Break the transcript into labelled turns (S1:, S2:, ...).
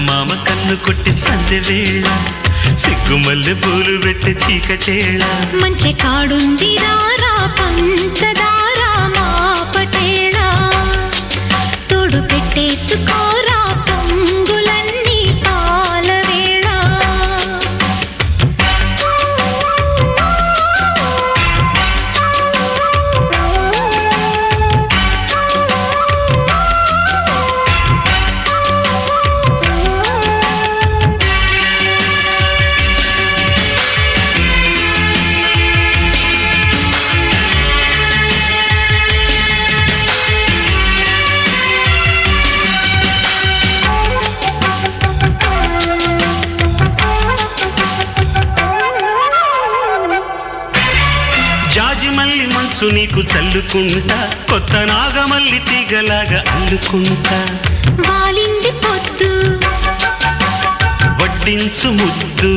S1: చందమామ కన్ను కొట్టి సందె వేళ సిగ్గుమల్లె పూలు పెట్టి చీకటేళ
S2: మంచి కాడుంది రారా పంచదారా మా పటేళ తోడు పెట్టేసుకోరా పొంగులన్నీ పాల వేళ
S1: జాజిమల్లి మంచు నీకు చల్లుకుంటా కొత్త నాగమల్లి తీగలాగా అల్లుకుంటా
S2: వాలింది పొద్దు
S1: వడ్డించు ముద్దు